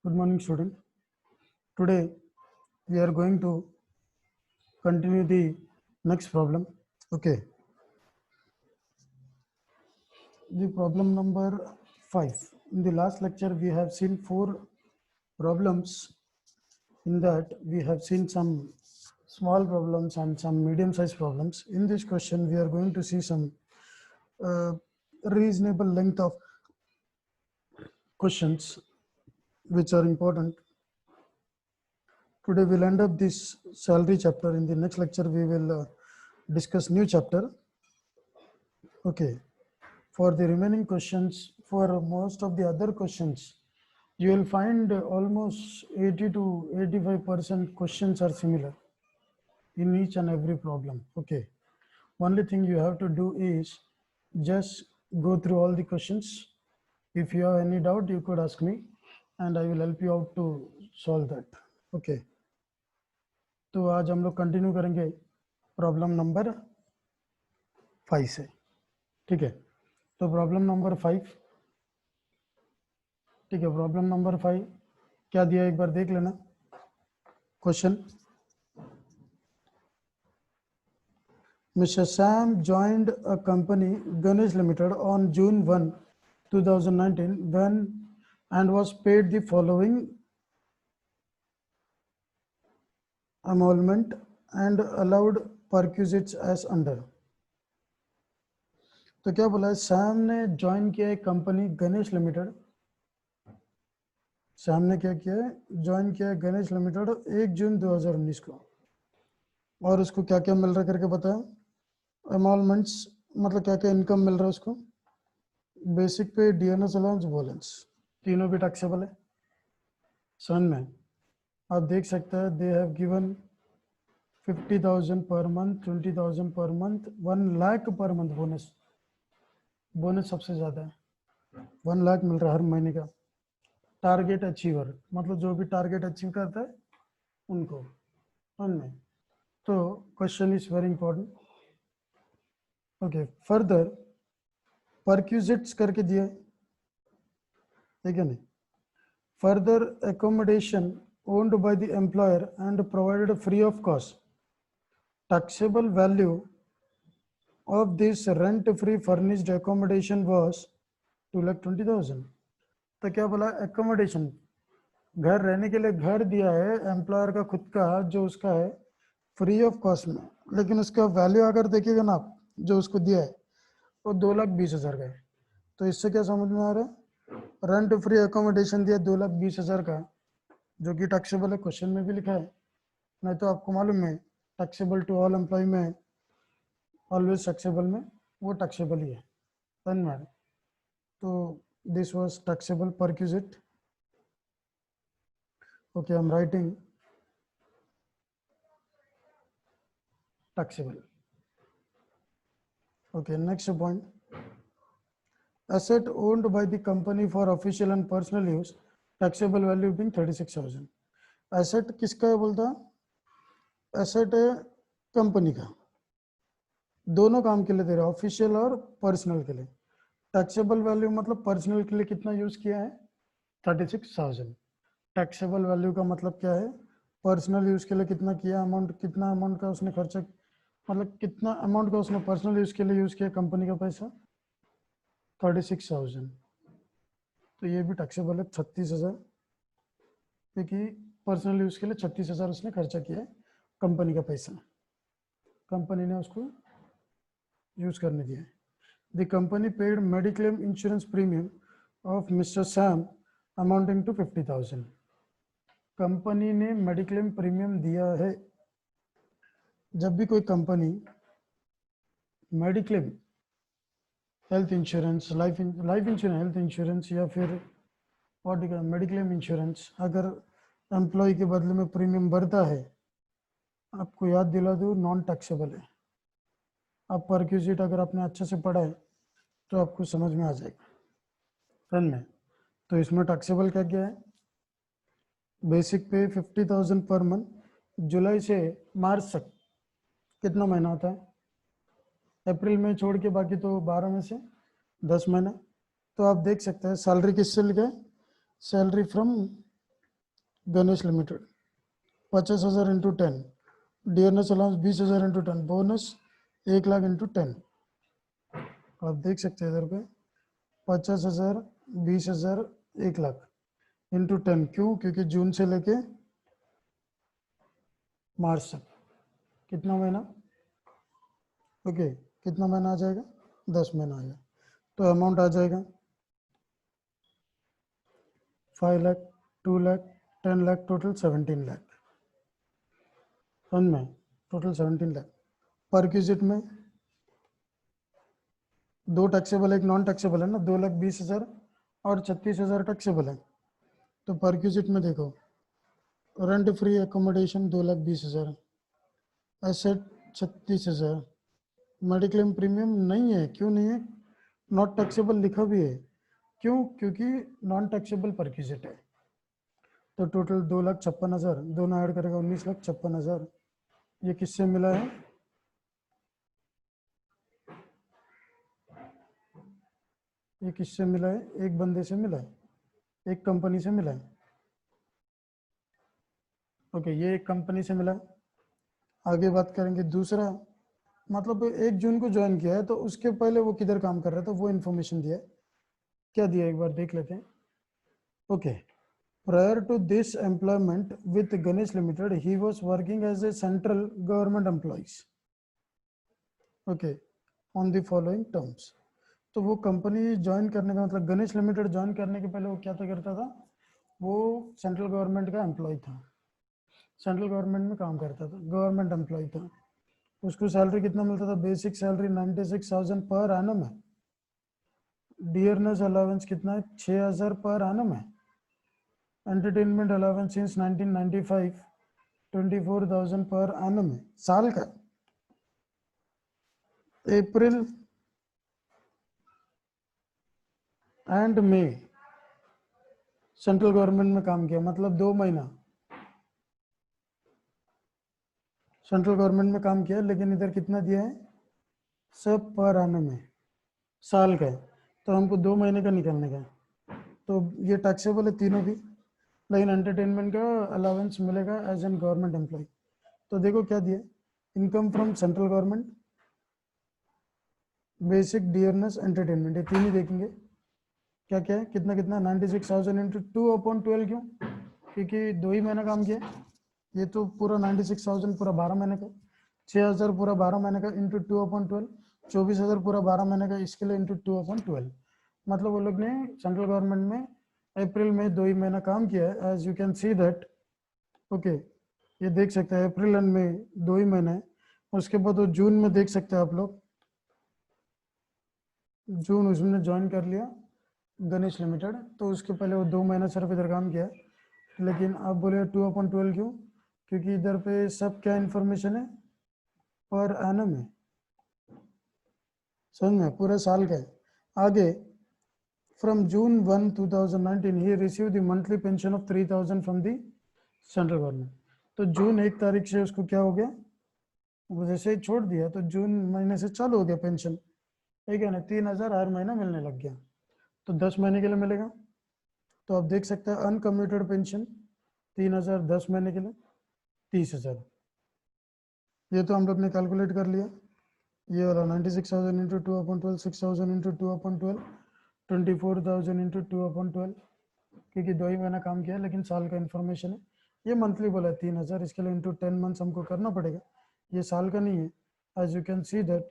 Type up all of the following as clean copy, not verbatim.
Good morning, student. Today we are going to continue the next problem. Okay, the problem number 5. In the last lecture, we have seen 4 problems. In that, we have seen some small problems and some medium-sized problems. In this question, we are going to see some reasonable length of questions which are important. Today we'll end up this salary chapter. In the next lecture, we will discuss new chapter. Okay. For the remaining questions, for most of the other questions, you will find almost 80 to 85% questions are similar in each and every problem. Okay. Only thing you have to do is just go through all the questions. If you have any doubt, you could ask me and I will help you out to solve that. Okay. तो आज हम लोग continue करेंगे problem number 5 से. ठीक है. तो problem number 5. ठीक है. प्रॉब्लम नंबर 5 क्या दिया एक बार देख लेना. Question, Mr. Sam joined a company Ganesh Limited on June 1, 2019 when and was paid the following emolument and allowed perquisites as under. तो क्या बोला है, सैम ने ज्वाइन किया है कंपनी गणेश लिमिटेड. सैम ने क्या किया है, ज्वाइन किया है गणेश लिमिटेड 1 जून 2019 को. और उसको क्या क्या मिल रहा है करके बताया. एमॉलमेंट्स मतलब क्या क्या इनकम मिल रहा है उसको. बेसिक पे, डीएनएस अलाउंस, वॉलेंस, तीनों भी टैक्सेबल है. समझ में आप देख सकते हैं. They have given 50,000 per month, 20,000 per month, 1 lakh per month bonus. Bonus सबसे ज़्यादा है, 1 लाख मिल रहा है हर महीने का. टारगेट अचीवर मतलब जो भी टारगेट अचीव करता है उनको. समझ में. तो question is very important. Okay. Further perquisites करके दिया है, ठीक है नहीं. Further accommodation owned by the employer and provided free of cost. Taxable value of this rent-free furnished accommodation was 2,20,000. तो क्या बोला, एकोमोडेशन घर रहने के लिए घर दिया है एम्प्लॉयर का खुद का जो उसका है फ्री ऑफ कॉस्ट में, लेकिन उसका वैल्यू अगर देखिएगा ना आप जो उसको दिया है वो 2,20,000 का है. तो इससे क्या समझ में आ रहा है, रेंट फ्री एकोमोडेशन दिया 2,20,000 का जो कि टैक्सेबल है. क्वेश्चन में भी लिखा है. नहीं तो आपको मालूम है टैक्सेबल टू ऑल एम्प्लॉय में ऑलवेज टैक्सेबल में वो टैक्सेबल ही है. समझ में. तो this was taxable perquisite. Okay, I am writing taxable. Okay, next point. Asset owned by the company for official and personal use, taxable value being 36,000. Asset किसका है बोलता, एसेट है कंपनी का, दोनों काम के लिए दे रहा है, ऑफिशियल और पर्सनल के लिए. टैक्सेबल वैल्यू मतलब पर्सनल के लिए कितना यूज किया है, 36,000. टैक्सेबल वैल्यू का मतलब क्या है, पर्सनल यूज के लिए कितना किया अमाउंट, कितना अमाउंट का उसने खर्चा, मतलब कितना अमाउंट का उसने पर्सनल यूज के लिए यूज किया कंपनी का पैसा, 36,000. तो ये भी टैक्सेबल है 36,000, क्योंकि पर्सनल यूज के लिए 36,000 उसने खर्चा किया है कंपनी का पैसा, कंपनी ने उसको यूज करने दिया है. The company paid mediclaim insurance premium of mister Sam amounting to 50,000. Company ने मेडिक्लेम प्रीमियम दिया है. जब भी कोई company mediclaim health insurance, life insurance, health insurance या फिर मेडिक्लेम इंश्योरेंस अगर एम्प्लॉय के बदले में प्रीमियम भरता है, आपको याद दिला दूँ नॉन टैक्सेबल है. आप परक्यूजिट अगर आपने अच्छे से पढ़ा है तो आपको समझ में आ जाएगा. समझ में. तो इसमें टैक्सेबल क्या क्या है, बेसिक पे 50,000 पर मंथ, जुलाई से मार्च तक कितना महीना होता है, अप्रैल में छोड़ के बाकी तो 12 में से 10 महीना. तो आप देख सकते हैं सैलरी किससे लिखा है, salary from Ganesh limited 50,000 into 10, dearness allowance 20,000 into 10, bonus 1,00,000 into 10। आप देख सकते हैं इधर पे 50,000, 20,000, 1,00,000 इंटू 10। क्यों? क्योंकि जून से लेके मार्च तक कितना महीना, ओके कितना महीना आ जाएगा, 10 महीना आ जाएगा। तो अमाउंट आ जाएगा 5 लाख, 2 लाख, 10 लाख, टोटल 17 लाख। समझ में? टोटल 17 लाख। परक्यूजिट में दो टैक्सेबल एक नॉन टैक्सेबल है ना, 2,20,000 और 36,000 टैक्सेबल है। तो परक्यूजिट में देखो, rent free accommodation 2,20,000, asset 36,000, mediclaim premium नहीं है। क्यों नहीं है? नॉट टैक्सेबल लिखा भी है। क्यों? क्योंकि नॉन टैक्सेबल परक्यूजिट है। तो टोटल 2,56,000, दोनों ऐड करेगा 19,56,000। ये किससे मिला है? ये किससे मिला है? एक बंदे से मिला है, एक कंपनी से मिला है। ओके, ये एक कंपनी से मिला है। आगे बात करेंगे दूसरा, मतलब 1 जून को ज्वाइन किया है तो उसके पहले वो किधर काम कर रहा था वो इन्फॉर्मेशन दिया है। क्या दिया एक बार देख लेते हैं। Okay, prior to this employment with Ganesh Limited, he was working as a central government employees. Okay, on the following terms. तो वो कंपनी ज्वाइन करने का मतलब गणेश लिमिटेड ज्वाइन करने के पहले वो क्या था करता था, वो सेंट्रल गवर्नमेंट का एम्प्लॉय था, सेंट्रल गवर्नमेंट में काम करता था, गवर्नमेंट एम्प्लॉय था। उसको सैलरी कितना मिलता था? बेसिक सैलरी 96,000 पर एनम है। डियरनेस अलाउंस कितना है? 6,000 पर एनम है। Entertainment allowance since 1995 24,000 per annum है, साल का। अप्रैल एंड मई सेंट्रल गवर्नमेंट में काम किया, मतलब 2 महीना सेंट्रल गवर्नमेंट में काम किया। लेकिन इधर कितना दिया है? सब पर एनम है, साल का है। तो हमको 2 महीने का निकालने का है। तो ये टैक्सेबल है तीनों भी, लेकिन एंटरटेनमेंट का अलाउंस मिलेगा एज एन गवर्नमेंट एम्प्लॉय। तो देखो क्या दिया, income from central government, basic, dearness, entertainment, ये तीन ही देखेंगे क्या क्या है, कितना कितना 96,000 इंटू 2/12। क्यों? क्योंकि 2 ही महीना काम किया। ये तो पूरा 96,000 पूरा 12 महीने का, 6,000 पूरा 12 महीने का इंटू 2/12, 24,000 पूरा 12 महीने का, इसके लिए इंटू 2/12। मतलब वो लोग ने सेंट्रल गवर्नमेंट में अप्रैल में 2 ही महीना काम किया है, as you can see that. Okay, ये देख सकते हैं अप्रैल एंड मई 2 ही महीने। उसके बाद वो जून में देख सकते हैं आप लोग, जून उसने ज्वाइन कर लिया गणेश लिमिटेड, तो उसके पहले वो 2 महीना सिर्फ इधर काम किया। लेकिन आप बोले 2/12 क्यों? क्योंकि इधर पे सब क्या इन्फॉर्मेशन है, पर एनम है, समझ में? पूरे साल का है। आगे, from June 1 2019 he receive the monthly pension of 3,000 from the central government. तो जून 1 तारीख से उसको क्या हो गया, वो जैसे ही छोड़ दिया तो जून महीने से चालू हो गया पेंशन, ठीक है ना, 3,000 हर महीना मिलने लग गया। तो 10 महीने के लिए मिलेगा। तो आप देख सकते हैं अनकम्यूटेड पेंशन 3,000 10 महीने के लिए 30,000। ये तो हम लोग ने कैलकुलेट कर लिया। ये वाला 96,000 इंटू 2/12, 6,000 इंटू 2/12, 24,000 इंटू 2/12, क्योंकि 2 ही महीना काम किया लेकिन साल का इन्फॉर्मेशन है। ये मंथली बोला है 3,000, इसके लिए इंटू 10 मंथ्स हमको करना पड़ेगा, ये साल का नहीं है। As you can see that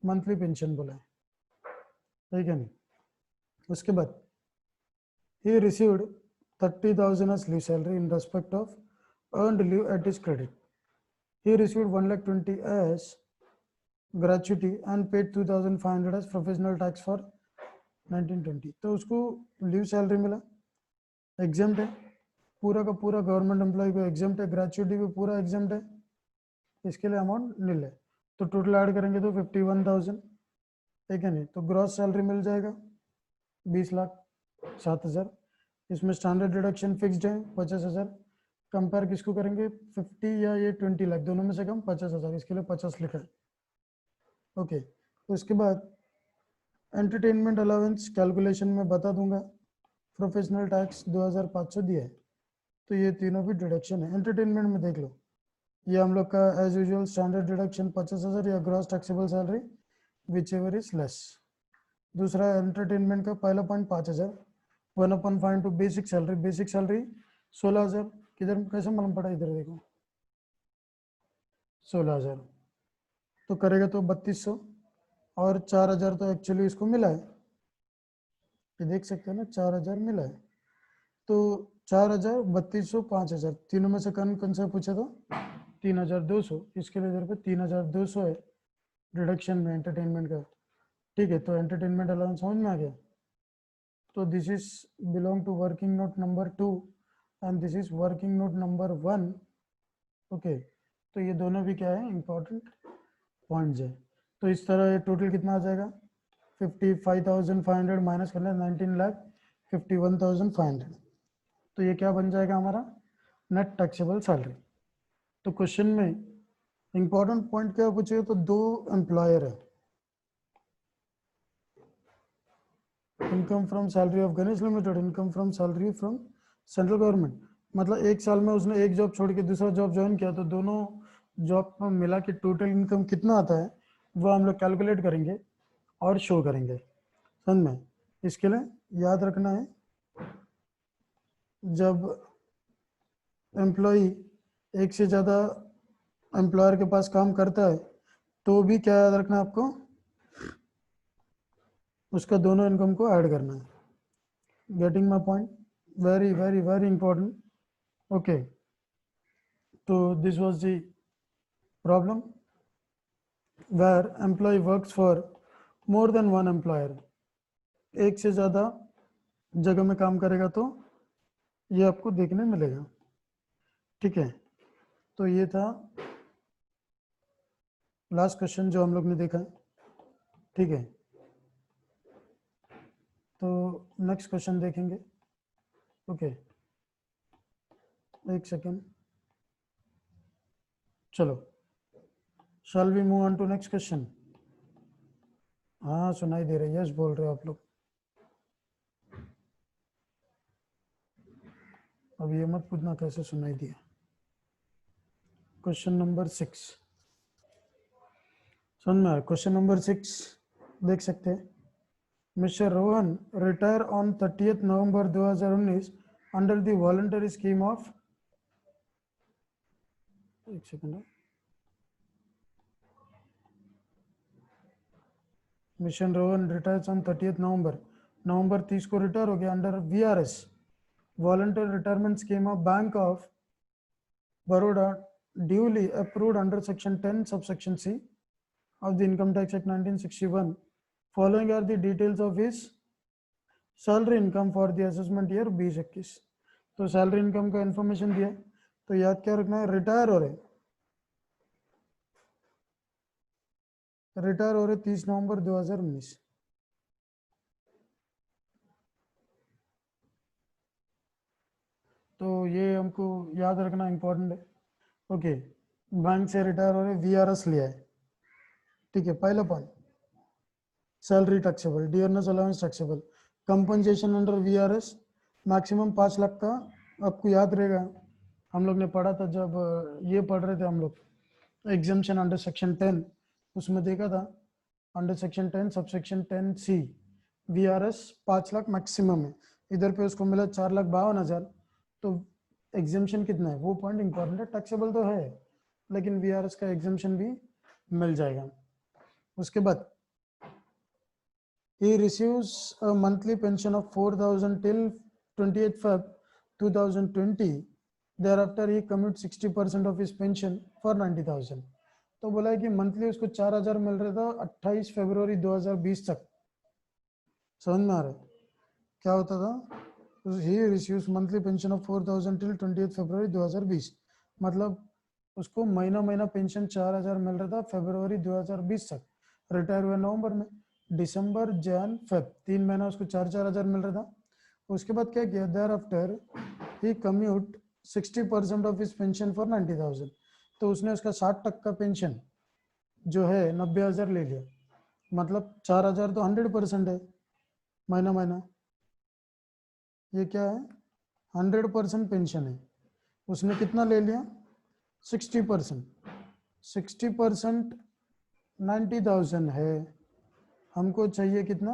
monthly pension बोला है, ठीक है नहीं। उसके बाद he received 30,000 as leave salary in respect of earned leave at his credit. He received 1,20,000 as gratuity and paid 2,500 as professional tax for 1920। तो उसको लीव सैलरी मिला, एग्जाम्ट है, पूरा का पूरा गवर्नमेंट एम्प्लॉय को एग्जाम्ट है, ग्रेचुइटी भी पूरा एग्जाम्ट है, इसके लिए अमाउंट नील है। तो टोटल ऐड करेंगे तो 51,000, ठीक है नहीं। तो ग्रॉस सैलरी मिल जाएगा 20,07,000। इसमें स्टैंडर्ड डिडक्शन फिक्स्ड है 50,000। कंपेयर किसको करेंगे, 50 या ये 20 लाख, दोनों में से कम 50,000, इसके लिए 50 लिखा है। ओके, तो इसके बाद एंटरटेनमेंट अलाउंस कैलकुलेशन में बता दूंगा। प्रोफेशनल टैक्स 2,500 दिया है, तो ये तीनों भी डिडक्शन है। एंटरटेनमेंट में देख लो, ये हम लोग का एज यूजुअल स्टैंडर्ड डिडक्शन 50,000 या gross taxable salary which ever is less. दूसरा एंटरटेनमेंट का पहला पॉइंट 5,000, 1/5 टू बेसिक सैलरी 16,000। किधर कैसे मालूम पड़ा, इधर देखो 16,000 तो करेगा तो 3,200, और 4,000 तो एक्चुअली इसको मिला है, ये देख सकते हैं ना 4,000 मिला है। तो 4,000, 3,200, 5,000, तीनों में से कौन सा पूछा था, 3,200। इसके लिए इधर पे 3,200 है रिडक्शन में एंटरटेनमेंट का। ठीक है, तो एंटरटेनमेंट अलाउंस समझ में आ गया। तो this is belong to working note number 2 and this is working note number 1। Okay, तो ये दोनों भी क्या है, इंपॉर्टेंट पॉइंट्स है। तो इस तरह ये टोटल कितना आ जाएगा, 55,500 माइनस करना है 19,51,500। तो ये क्या बन जाएगा हमारा, नेट टैक्सेबल सैलरी। तो क्वेश्चन में इंपॉर्टेंट पॉइंट क्या पूछेगा, तो 2 एम्प्लॉयर है, income from salary of Ganesh limited, income from salary from central government. मतलब एक साल में उसने एक जॉब छोड़ के दूसरा जॉब ज्वाइन किया, तो दोनों जॉब में मिला के टोटल इनकम कितना आता है वो हम लोग कैलकुलेट करेंगे और शो करेंगे, समझ में। इसके लिए याद रखना है, जब एम्प्लॉय एक से ज़्यादा एम्प्लॉयर के पास काम करता है तो भी क्या याद रखना है आपको, उसका दोनों इनकम को ऐड करना है। Getting my point, very very very important. Okay, तो this was the problem where employ works for more than one employer, एक से ज़्यादा जगह में काम करेगा तो ये आपको देखने मिलेगा। ठीक है, तो ये था लास्ट क्वेश्चन जो हम लोग ने देखा। ठीक है, तो नेक्स्ट क्वेश्चन देखेंगे। ओके, एक सेकेंड, चलो shall we move on to next question. हाँ सुनाई दे रही है, यस बोल रहे हो आप लोग। अब ये मत पूछना कैसे सुनाई दिया। क्वेश्चन नंबर 6 सुन में, क्वेश्चन नंबर 6 देख सकते हैं। Mister Rohan retire on 30 November 2019 under the voluntary scheme of, एक second, mission Rohan retires on 30 November 30 को रिटायर हो गया under VRS voluntary retirement scheme of bank of Baroda duly approved under section 10 subsection C of the Income Tax Act 1961. Following are the details of his salary income for the assessment year 2021। तो salary income का information दिया, तो याद क्या रखना है, retire हो रहे 30 नवंबर 2019। तो ये हमको याद रखना इंपॉर्टेंट है। ओके, बैंक से रिटायर हो रहे, VRS लिया है। ठीक है, पहला point salary taxable, dearness allowance taxable, compensation under VRS maximum 5 lakh का। आपको याद रहेगा हम लोग ने पढ़ा था जब ये पढ़ रहे थे हम लोग एग्जाम्शन अंडर सेक्शन 10, उसमें देखा था under section 10 subsection 10C VRS 5 lakh maximum है। इधर पे उसको मिला 4,52,000, तो एग्जाम्शन कितना है वो पॉइंट इंपॉर्टेंट है। टैक्सेबल तो है लेकिन VRS का एग्जाम्शन भी मिल जाएगा। उसके बाद he receives a monthly pension of 4,000 till 28 Feb 2020। thereafter he commutes 60% of his pension for 90,000। तो बोला है कि मंथली उसको 4,000 मिल रहा था 28 फरवरी 2020 तक। समझ में आ रहा है क्या होता था, he receives monthly pension of 4,000 till 28 फरवरी 2020, मतलब उसको महीना महीना पेंशन 4,000 मिल रहा था फरवरी 2020 तक। रिटायर हुआ नवंबर में, दिसंबर जैन फेब 3 महीना उसको 4,000 मिल रहा था। उसके बाद क्या किया, thereafter he commute 60% of his pension for 90,000। तो उसने उसका 60% का पेंशन जो है 90,000 ले लिया, मतलब 4,000 तो 100% है महीना महीना, ये क्या है 100% पेंशन है। उसने कितना ले लिया 60%। 60% 90,000 है, हमको चाहिए कितना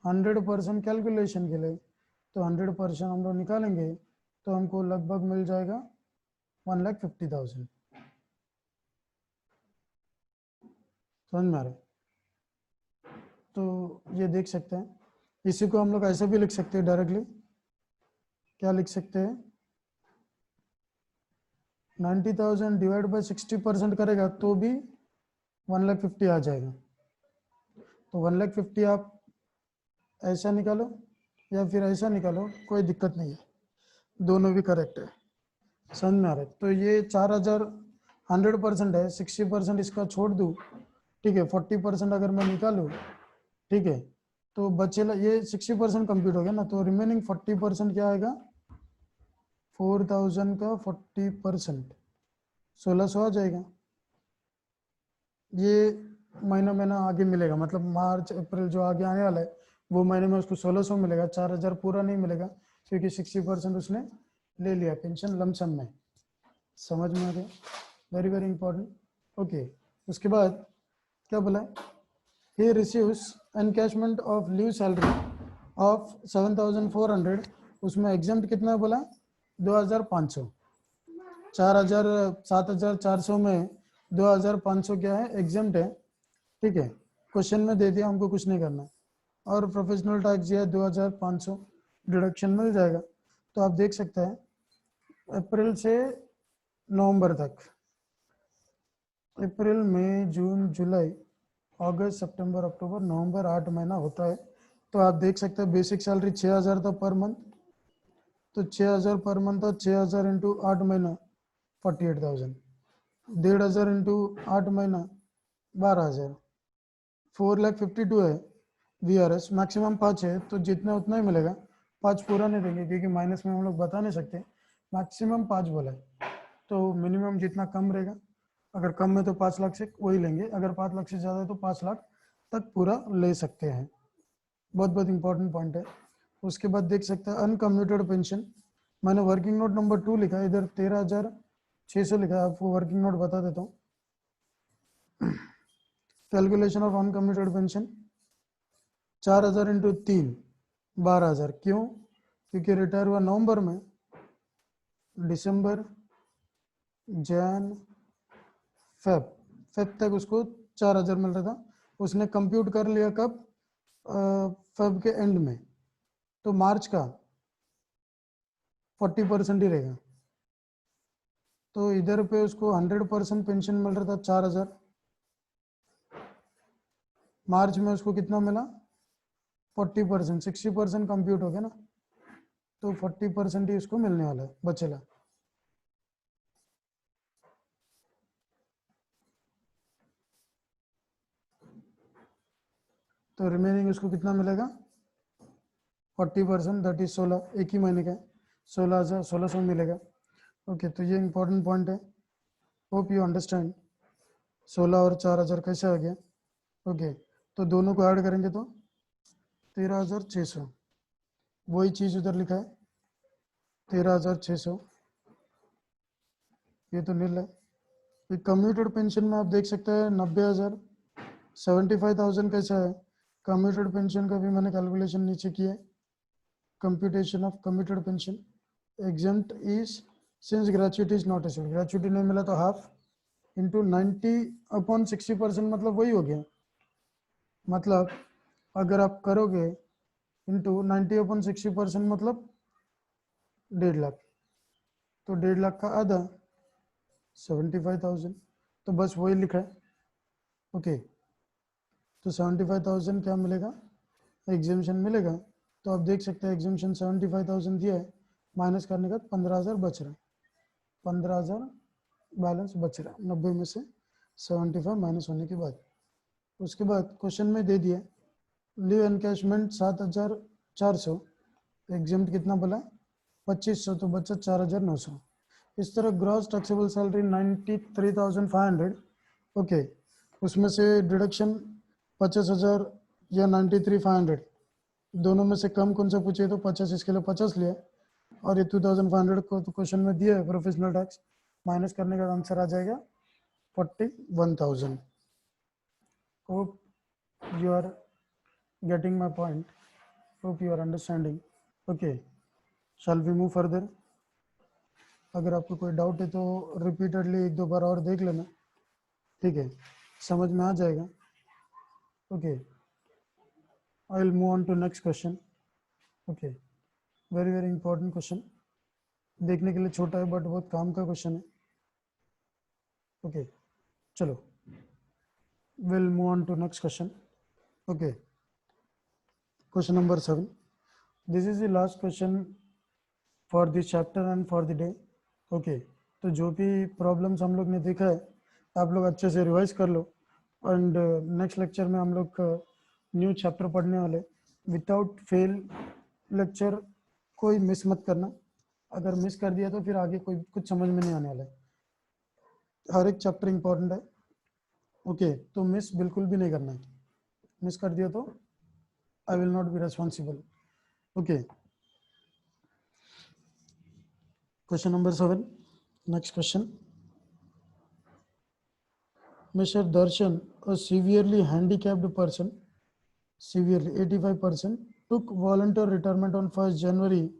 100% कैलकुलेशन के लिए, तो 100% हम लोग निकालेंगे तो हमको लगभग मिल जाएगा 1,50,000। समझ में आ रहा है? तो ये देख सकते हैं, इसी को हम लोग ऐसे भी लिख सकते हैं डायरेक्टली, क्या लिख सकते हैं 90,000 डिवाइड बाय 60% करेगा तो भी 1,50,000 आ जाएगा। तो 1,50,000 आप ऐसा निकालो या फिर ऐसा निकालो, कोई दिक्कत नहीं है, दोनों भी करेक्ट है। समझ में आ रहा है? तो ये 4,000 100% है, 60% इसका छोड़ दूँ, ठीक है, 40% अगर मैं निकालूँ, ठीक है, तो बचेला ये 60% कंप्लीट हो गया ना, तो रिमेनिंग 40% क्या आएगा 4,000 का 40% 1,600 आ जाएगा। ये महीना आगे मिलेगा, मतलब मार्च अप्रैल जो आगे आने वाला है वो महीने में उसको 1,600 मिलेगा, 4,000 पूरा नहीं मिलेगा क्योंकि 60% उसने ले लिया पेंशन लमसम में। समझ में आ गया? Very very important. ओके, उसके बाद क्या बोला, he receives encashment of leave salary of 7,400, उसमें एग्जाम्प्ट कितना बोला 2,500, 4,000 7,400 में 2,500 क्या है एग्जाम्प्ट है, ठीक है, क्वेश्चन में दे दिया, हमको कुछ नहीं करना, और प्रोफेशनल टैक्स दिया 2,500, डिडक्शन मिल जाएगा। तो आप देख सकते हैं अप्रैल से नवंबर तक, अप्रैल मई जून जुलाई अगस्त सितंबर अक्टूबर नवंबर 8 महीना होता है। तो आप देख सकते हैं बेसिक सैलरी 6,000 था पर मंथ, तो 6,000 पर मंथ था, 6,000 इंटू 8 महीना 48,000, 1,500 इंटू 8 महीना 12,000, 4,52,000 है। VRS मैक्सिमम 5 है, तो जितना उतना ही मिलेगा, 5 पूरा नहीं देंगे क्योंकि माइनस में हम लोग बता नहीं सकते, मैक्सिमम 5 बोला है, तो मिनिमम जितना कम रहेगा, अगर कम है तो 5 लाख से वही लेंगे, अगर 5 लाख से ज़्यादा है तो 5 लाख तक पूरा ले सकते हैं। बहुत बहुत इंपॉर्टेंट पॉइंट है। उसके बाद देख सकते हैं अनकम्यूटेड पेंशन, मैंने वर्किंग नोट नंबर 2 लिखा है, इधर 13,600 लिखा है, आपको वर्किंग नोट बता देता हूँ। Calculation of uncommuted pension 4,000 into 3 12,000, क्यों? क्योंकि रिटायर हुआ नवंबर में, दिसंबर जैन फेब तक उसको 4,000 मिल रहा था, उसने कंप्यूट कर लिया कब फेब के एंड में, तो मार्च का 40% ही रहेगा, तो इधर पे उसको 100% पेंशन मिल रहा था 4,000, मार्च में उसको कितना मिला 40%, 60% कंप्यूट हो गया ना, तो 40% ही उसको मिलने वाला है बचेला। तो रिमेनिंग उसको कितना मिलेगा 40%, दैट इज 16, एक ही महीने का 16,000 1,600 मिलेगा। ओके, तो ये इंपॉर्टेंट पॉइंट है, होप यू अंडरस्टैंड 16 और 4,000 कैसे आ गया। ओके, तो दोनों को ऐड करेंगे तो 13,600, वही चीज़ उधर लिखा है 13,600, ये तो नील है। कम्यूटेड पेंशन में आप देख सकते हैं 90,000, 75,000 कैसा है कम्यूटेड पेंशन का भी मैंने कैलकुलेशन नीचे किया है। Computation of commuted pension exempt is since gratuity is not achieved, gratuity नहीं मिला तो हाफ इंटू 90/60%, मतलब वही हो गया, मतलब अगर आप करोगे इंटू 90/60% मतलब 1.5 लाख, तो 1.5 लाख का आधा 75,000, तो बस वही लिखा है। ओके, तो 75,000 क्या मिलेगा एग्जामिशन मिलेगा, तो आप देख सकते हैं एग्जामिशन 75,000 दिया है, माइनस करने का 15,000 बच रहा है, 15,000 बैलेंस बच रहा है 90 में से 75 माइनस होने के बाद। उसके बाद क्वेश्चन में दे दिया लीव एनकैशमेंट 7,400, एग्जाम कितना बोला 2,500, तो बचा 4,900। इस तरह ग्रॉस टैक्सेबल सैलरी 93,500, ओके, उसमें से डिडक्शन 50,000 या 93,500, दोनों में से कम कौन सा पूछे, तो 50, इसके लिए 50 लिया, और ये 2500 को तो क्वेश्चन में दिया है प्रोफेशनल टैक्स, माइनस करने का आंसर आ जाएगा 41,000। Hope you are getting my point. Hope you are understanding. Okay, shall we move further? अगर आपको कोई डाउट है तो रिपीटेडली एक दो बार और देख लेना, ठीक है, समझ में आ जाएगा। Okay, I will move on to next question. Okay, very very important question, देखने के लिए छोटा है बट बहुत काम का क्वेश्चन है। ओके, चलो will move on to next question. Okay, question number 7, this is the last question for this chapter and for the day. Okay, तो जो भी प्रॉब्लम्स हम लोग ने देखा है आप लोग अच्छे से रिवाइज कर लो, एंड नेक्स्ट लेक्चर में हम लोग न्यू चैप्टर पढ़ने वाले। विदाउट फेल लेक्चर कोई मिस मत करना, अगर मिस कर दिया तो फिर आगे कोई कुछ समझ में नहीं आने वाला है। हर एक चैप्टर इंपॉर्टेंट है। ओके, तो मिस बिल्कुल भी नहीं करना है, मिस कर दिया तो I will not be responsible. Okay, question number 7, next question. Mr. Darshan, a severely handicapped person, severely 85%, took voluntary retirement on 1st January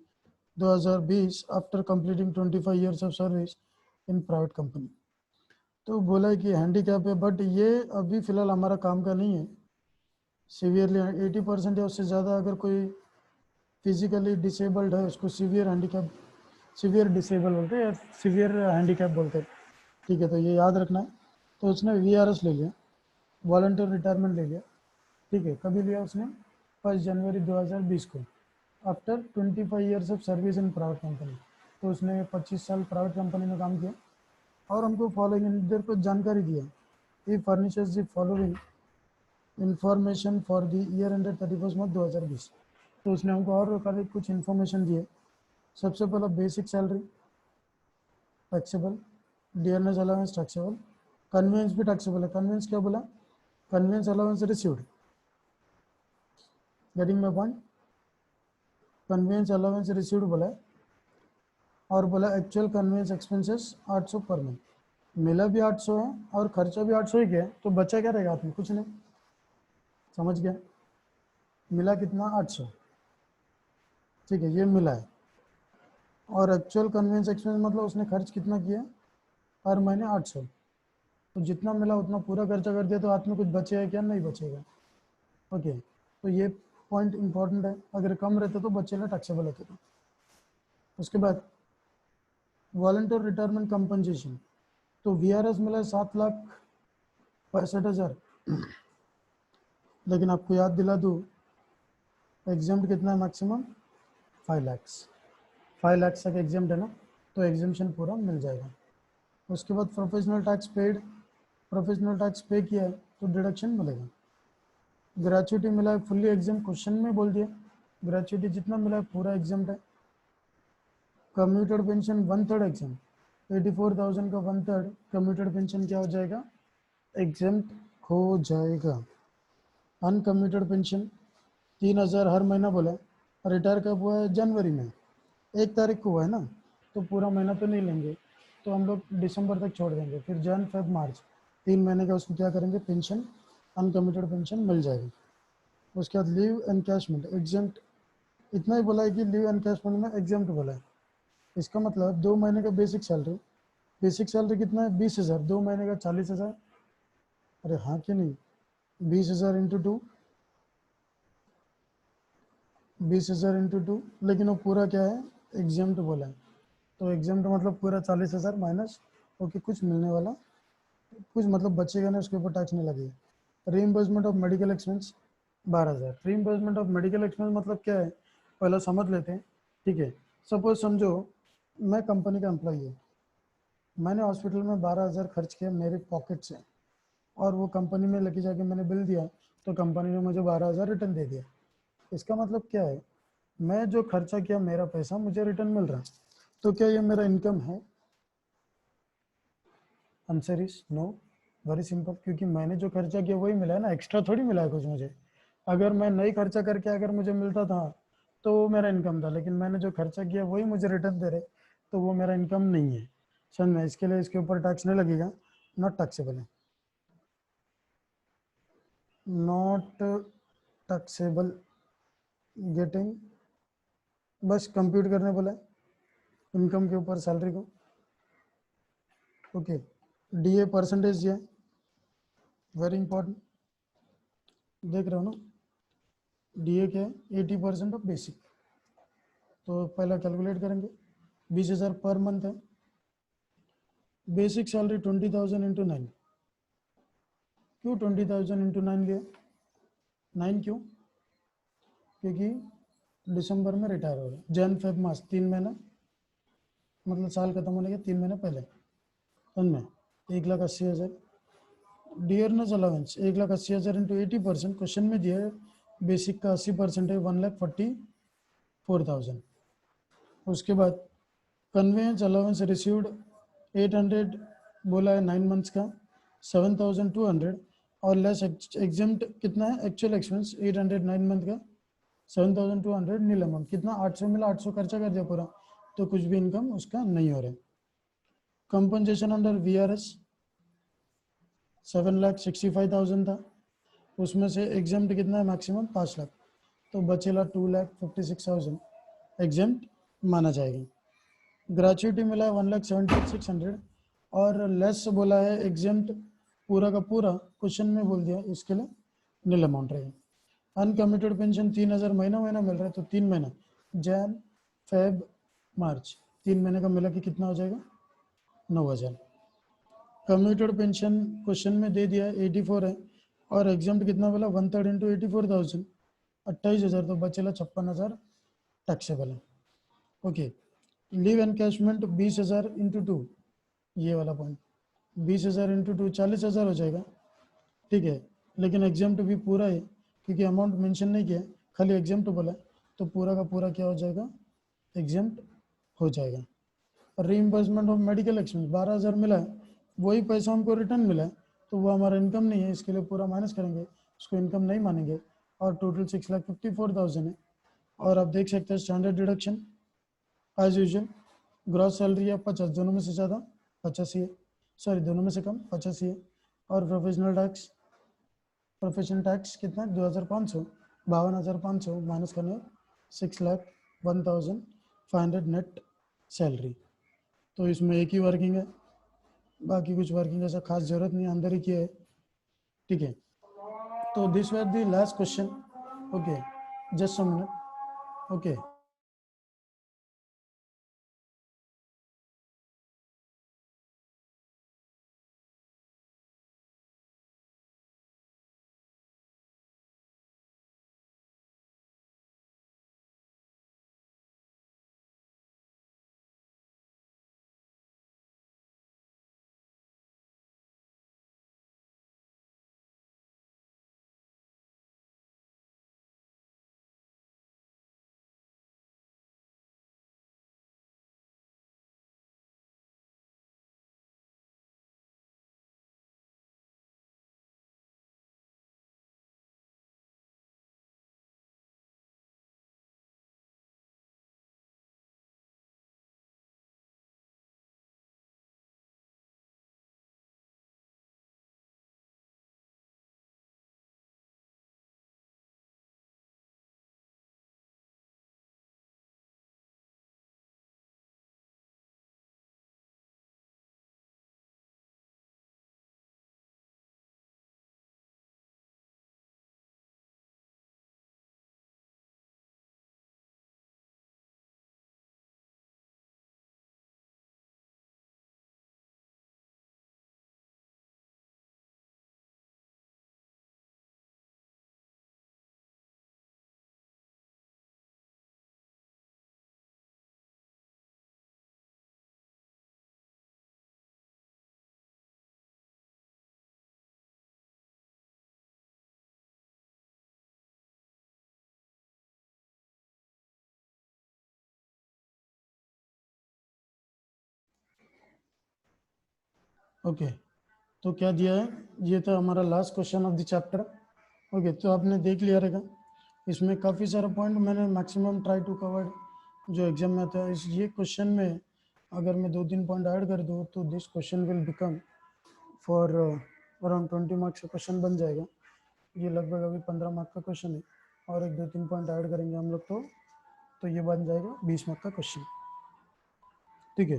2020 after completing 25 years of service in private company. तो बोला है कि handicap है, but ये अभी फिलहाल हमारा काम का नहीं है। सीवियरली 80% या उससे ज़्यादा अगर कोई फिजिकली डिसेबल्ड है उसको सीवियर हैंडीकैप, सीवियर डिसेबल बोलते हैं या सीवियर हैंडीकैप बोलते हैं, ठीक है, तो ये याद रखना है। तो उसने VRS ले लिया, वॉलंटियर रिटायरमेंट ले लिया, ठीक है, कभी लिया उसने 1 जनवरी 2020 को, after 25 years of service in private company. तो उसने 25 साल प्राइवेट कंपनी में काम किया और हमको फॉलोइंग इधर को जानकारी दिया, he furnishes the following information for the year ended 31 March 2020। तो उसने हमको और कुछ इन्फॉर्मेशन दिए। सबसे पहला basic salary taxable, dearness allowance taxable, conveyance भी टैक्सेबल है। कन्वेंस क्या बोला? Conveyance allowance received, getting my point. Conveyance allowance received बोला है और बोला actual convince expenses 800 per month. मिला भी 800 है और खर्चा भी 800 ही किया है, तो बचा क्या रहेगा हाथ में? कुछ नहीं, समझ गया? मिला कितना? 800, ठीक है, ये मिला है। और एक्चुअल कन्वेंस एक्सपेंस मतलब उसने खर्च कितना किया हर महीने? 800। तो जितना मिला उतना पूरा खर्चा कर दिया, तो हाथ में कुछ बचेगा क्या? नहीं बचेगा। ओके, तो ये पॉइंट इंपॉर्टेंट है, अगर कम रहते तो बचेगा, टैक्सेबल होते तो। उसके बाद वॉलंटियर रिटायरमेंट कंपनसेशन, तो VRS मिला 7,65,000, लेकिन आपको याद दिला दूँ एग्जाम्ड कितना है? मैक्सिमम 5 lakhs, 5 lakhs तक एग्जाम्ड है ना, तो एग्जामेशन पूरा मिल जाएगा। उसके बाद professional tax paid, professional tax पे किया है तो डिडक्शन मिलेगा। ग्रेचुइटी मिला है फुल्ली एग्जाम, क्वेश्चन में बोल दिया ग्रेचुइटी जितना मिला है पूरा एग्जाम्ड है। कम्यूटेड पेंशन 1/3 एग्जाम, 84,000 का 1/3 कम्यूटेड पेंशन क्या हो जाएगा? एग्जाम्ड हो जाएगा। अनकम्यूटेड पेंशन 3,000 हर महीना बोला, रिटायर कब हुआ है? जनवरी में 1 तारीख को हुआ है ना, तो पूरा महीना तो नहीं लेंगे, तो हम लोग दिसंबर तक छोड़ देंगे, फिर जन फेब मार्च 3 महीने का उसको क्या करेंगे? पेंशन, अनकम्यूटेड पेंशन मिल जाएगी। उसके बाद लीव एनकैशमेंट एग्जाम्ट, इतना ही बोला है कि लीव एनकैशमेंट में एग्जाम्ट बोला है। इसका मतलब 2 महीने का बेसिक सैलरी, बेसिक सैलरी कितना है? 20,000, 2 महीने का 40,000, अरे हाँ कि नहीं? 20,000 इंटू 2, 20,000 इंटू 2, लेकिन वो पूरा क्या है? एग्जाम्ट बोला है, तो एग्जाम्ट मतलब पूरा 40,000 माइनस, ओके, कुछ मिलने वाला, कुछ मतलब बचेगा ना, उसके ऊपर टैक्स नहीं लगेगा। Reimbursement of medical expense 12,000। Reimbursement of medical expense मतलब क्या है, पहले समझ लेते हैं, ठीक है। सपोज समझो मैं कंपनी का एम्प्लॉई है, मैंने हॉस्पिटल में 12,000 खर्च किया मेरे पॉकेट से, और वो कंपनी में लेके जाके मैंने बिल दिया, तो कंपनी ने मुझे 12,000 रिटर्न दे दिया। इसका मतलब क्या है? मैं जो खर्चा किया मेरा पैसा मुझे रिटर्न मिल रहा है, तो क्या ये मेरा इनकम है? Answer is no, very simple, क्योंकि मैंने जो खर्चा किया वही मिला है ना, एक्स्ट्रा थोड़ी मिला है कुछ मुझे। अगर मैं नहीं खर्चा करके अगर मुझे मिलता था तो वो मेरा इनकम था, लेकिन मैंने जो खर्चा किया वही मुझे रिटर्न दे रहे, तो वो मेरा इनकम नहीं है। समझ में? इसके लिए इसके ऊपर टैक्स नहीं लगेगा, नॉट टैक्सेबल है, नॉट टैक्सेबल। गेटिंग, बस कंप्यूट करने बोला इनकम के ऊपर सैलरी को। ओके, डीए परसेंटेज ये वेरी इंपॉर्टेंट, देख रहे हो ना, डीए क्या है, 80% ऑफ बेसिक। तो पहला कैलकुलेट करेंगे, 20,000 पर मंथ है, बेसिक सैलरी 20,000 इंटू 9। क्यों 20,000 इंटू 9 लिया, 9 क्यों, क्योंकि दिसंबर में रिटायर हो रहे, जन फेब मार्च 3 महीना, मतलब साल खत्म होने के 3 महीने पहले। उनमें 1,80,000 डियरनेस अलाउंस, 1,80,000 इंटू 80%, क्वेश्चन में दिया है बेसिक का 80% है, 1,44,000। उसके बाद कन्वेंस अलाउंस रिसीव्ड 800 बोला है 9 मंथ्स का, 7,200, और लेस एग्जाम्ड कितना है, एक्चुअल एक्सपेंस 800 9 मंथ का, 7,200 नील अमाउंट कितना, 800 मिला, 800 खर्चा कर दिया पूरा, तो कुछ भी इनकम उसका नहीं हो रहा। कंपनसेशन अंडर VRS 7,65,000 था, उसमें से एग्जाम्ड कितना है, मैक्सिमम 5 लाख, तो बचेला 2,56,000 एग्जाम्ड माना जाएगा। ग्रेचुइटी मिला है 1,78,600, और लेस बोला है एग्जाम्ड पूरा का पूरा, क्वेश्चन में बोल दिया, इसके लिए नील अमाउंट रहेगा। अनकमिटेड पेंशन 3,000 महीना महीना मिल रहा है, तो 3 महीना जैन फेब मार्च 3 महीने का मिला कि कितना हो जाएगा, 9,000। कम्यूटेड पेंशन क्वेश्चन में दे दिया है 84 है, और एग्जाम्ड कितना बोला, 1/3 इंटू 84,000, 28,000, तो बचेला 56,000 टैक्सेबल है। ओके, लीव एनकैशमेंट 20,000 इंटू 2, ये वाला पॉइंट, 20,000 इंटू 2 40,000 हो जाएगा, ठीक है, लेकिन एग्जाम्ट भी पूरा है, क्योंकि अमाउंट मेंशन नहीं किया, खाली एग्जाम्ट बोला, तो पूरा का पूरा क्या हो जाएगा, एग्जाम्ट हो जाएगा। रीइंबर्समेंट ऑफ मेडिकल एक्सपेंस 12,000 मिला है, वही पैसा हमको रिटर्न मिला है, तो वो हमारा इनकम नहीं है, इसके लिए पूरा माइनस करेंगे, उसको इनकम नहीं मानेंगे, और टोटल 6,54,000 है। और आप देख सकते हैं standard deduction as usual, gross salary है 50, दोनों में से ज़्यादा 85 है, सॉरी दोनों में से कम 85 है, और प्रोफेशनल टैक्स, प्रोफेशनल टैक्स कितना 2,500, 52,500 माइनस करने 6,01,500 नेट सैलरी। तो इसमें एक ही वर्किंग है, बाकी कुछ वर्किंग ऐसा खास जरूरत नहीं, अंदर ही किया है, ठीक है। तो this were the last question, okay, just a minute, okay. Okay, तो क्या दिया है, ये था हमारा last question of the chapter. Okay, तो आपने देख लिया रहेगा, इसमें काफ़ी सारे पॉइंट मैंने मैक्सिमम ट्राई टू कवर जो एग्जाम में आता है। इस ये क्वेश्चन में अगर मैं 2-3 पॉइंट ऐड कर दूँ तो this question will become for around 20 marks का क्वेश्चन बन जाएगा। ये लगभग अभी 15 मार्क का क्वेश्चन है, और एक 2-3 पॉइंट ऐड करेंगे हम लोग तो ये बन जाएगा 20 मार्क का क्वेश्चन। ठीक है,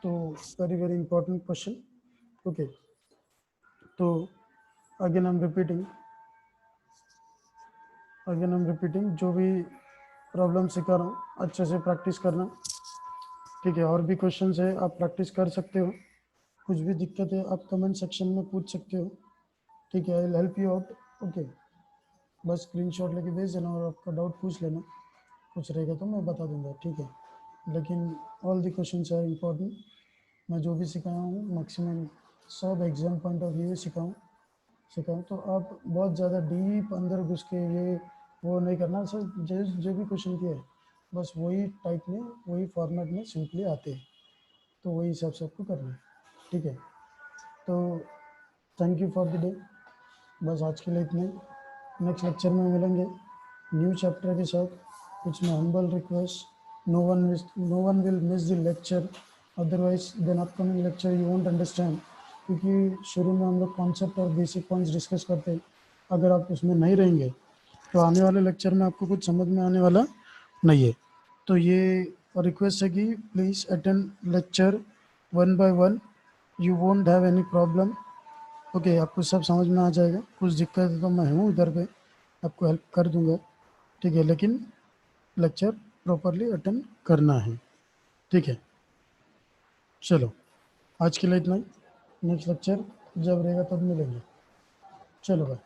तो very very important question. Okay, तो अगेन आई एम रिपीटिंग जो भी प्रॉब्लम सिखा रहा हूँ अच्छे से प्रैक्टिस करना। ठीक है, और भी क्वेश्चंस है, आप प्रैक्टिस कर सकते हो। कुछ भी दिक्कत है आप कमेंट सेक्शन में पूछ सकते हो। ठीक है, I will help you out. Okay, बस स्क्रीनशॉट लेके भेज देना और आपका डाउट पूछ लेना, कुछ रहेगा तो मैं बता दूंगा। ठीक है, लेकिन all the questions are important. मैं जो भी सिखाया हूँ मैक्सिमम सब एग्जाम पॉइंट ऑफ व्यू सिखाऊँ तो आप बहुत ज़्यादा डीप अंदर घुस के ये वो नहीं करना। सर जो भी क्वेश्चन किया है बस वही टाइप में वही फॉर्मेट में सिंपली आते हैं, तो वही हिसाब से आपको करना है। ठीक है, तो thank you for the day. बस आज के लिए इतना ही। नेक्स्ट लेक्चर में मिलेंगे न्यू चैप्टर के साथ। It's my humble request, no one will miss the lecture, otherwise then upcoming lecture you won't understand. क्योंकि शुरू में हम लोग कॉन्सेप्ट और बेसिक पॉइंट्स डिस्कस करते हैं, अगर आप उसमें नहीं रहेंगे तो आने वाले लेक्चर में आपको कुछ समझ में आने वाला नहीं है। तो ये रिक्वेस्ट है कि please attend lecture one by one, you won't have any problem. Okay, आपको सब समझ में आ जाएगा। कुछ दिक्कत है तो मैं हूँ इधर पे, आपको हेल्प कर दूंगा। ठीक है, लेकिन लेक्चर प्रॉपरली अटेंड करना है। ठीक है, चलो आज के लिए इतना ही। नेक्स्ट लेक्चर जब रहेगा तब मिलेंगे। चलो बाय।